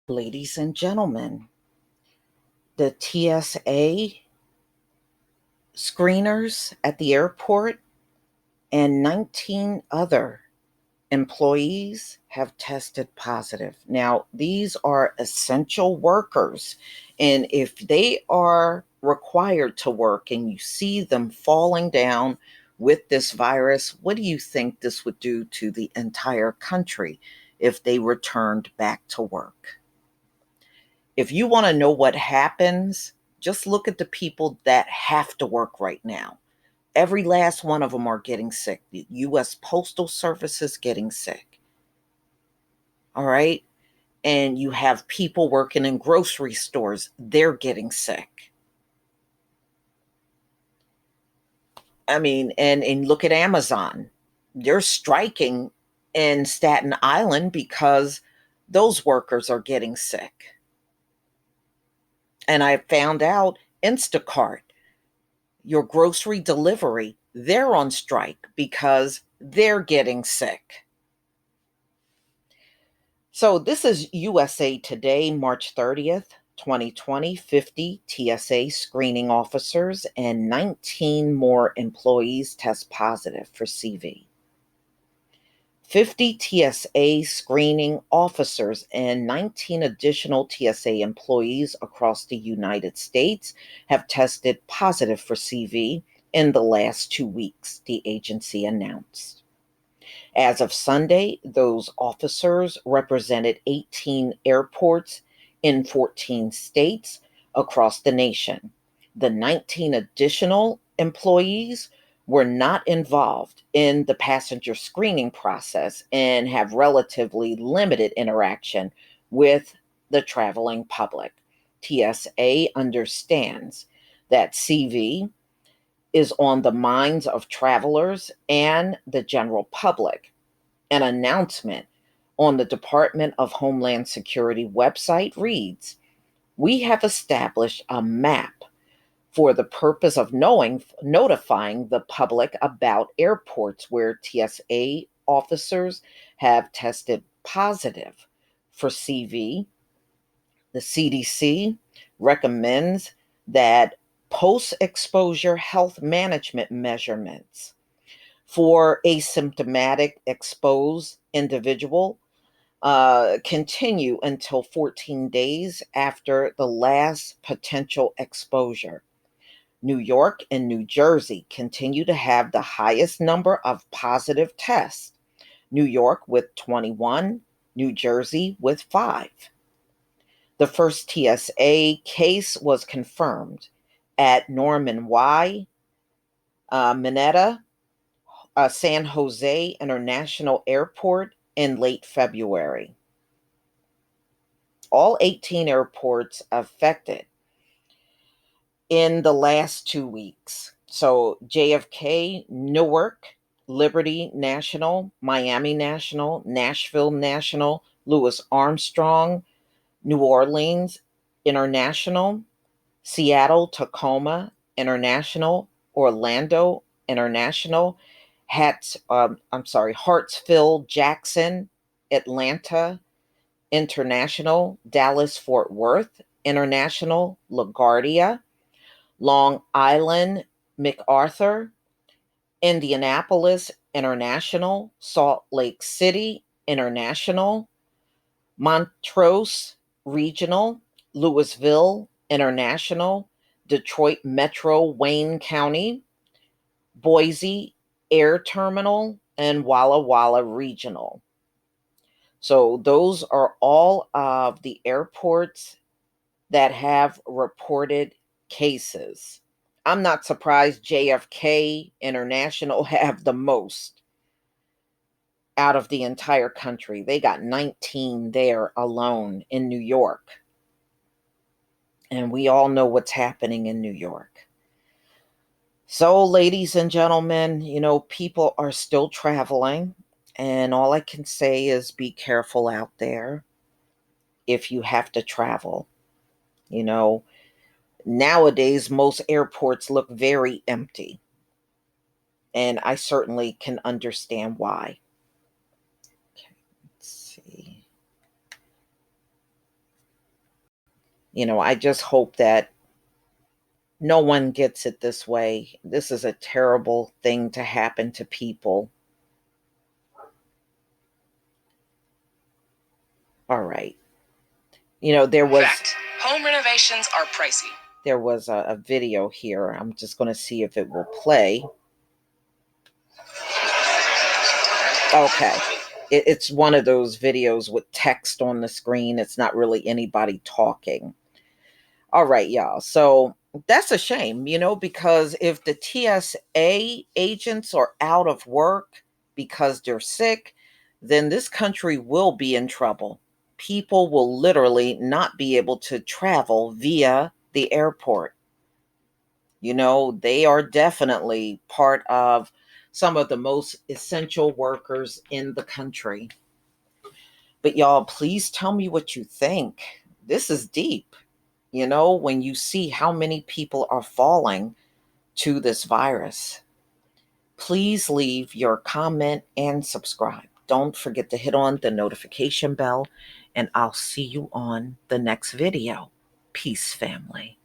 Ladies and gentlemen, the TSA screeners at the airport and 19 other employees have tested positive. Now, these are essential workers, and if they are required to work and you see them falling down with this virus, what do you think this would do to the entire country if they returned back to work? If you want to know what happens, just look at the people that have to work right now. Every last one of them are getting sick. The U.S. Postal Service is getting sick. All right. And you have people working in grocery stores, they're getting sick. I mean, and look at Amazon. They're striking in Staten Island because those workers are getting sick. And I found out Instacart, your grocery delivery, they're on strike because they're getting sick. So this is USA Today, March 30th, 2020. 50 TSA screening officers and 19 more employees test positive for CV. 50 TSA screening officers and 19 additional TSA employees across the United States have tested positive for CV in the last 2 weeks, the agency announced. As of Sunday, those officers represented 18 airports in 14 states across the nation. The 19 additional employees were not involved in the passenger screening process and have relatively limited interaction with the traveling public. TSA understands that CV is on the minds of travelers and the general public. An announcement on the Department of Homeland Security website reads, "We have established a map for the purpose of notifying the public about airports where TSA officers have tested positive for CV. The CDC recommends that post-exposure health management measurements for asymptomatic exposed individual continue until 14 days after the last potential exposure. New York and New Jersey continue to have the highest number of positive tests. New York with 21, New Jersey with 5. The first TSA case was confirmed at Norman Y. Mineta, San Jose International Airport in late February. All 18 airports affected in the last 2 weeks. So JFK, Newark, Liberty National, Miami National, Nashville National, Louis Armstrong, New Orleans International, Seattle Tacoma International, Orlando International, Hartsfield Jackson, Atlanta International, Dallas Fort Worth International, LaGuardia, Long Island MacArthur, Indianapolis International, Salt Lake City International, Montrose Regional, Louisville International, Detroit Metro Wayne County, Boise Air Terminal, and Walla Walla Regional. So those are all of the airports that have reported cases. I'm not surprised JFK International have the most out of the entire country. They got 19 there alone in New York. And we all know what's happening in New York. So, ladies and gentlemen, people are still traveling. And all I can say is be careful out there if you have to travel. You know, Nowadays, most airports look very empty. And I certainly can understand why. Okay, let's see. I just hope that no one gets it this way. This is a terrible thing to happen to people. All right. There was Fact. Home renovations are pricey. a video here. I'm just going to see if it will play. Okay. It's one of those videos with text on the screen. It's not really anybody talking. All right, y'all. So that's a shame, because if the TSA agents are out of work because they're sick, then this country will be in trouble. People will literally not be able to travel via the airport. They are definitely part of some of the most essential workers in the country. But y'all, please tell me what you think. This is deep. When you see how many people are falling to this virus, please leave your comment and subscribe. Don't forget to hit on the notification bell, and I'll see you on the next video. Peace, family.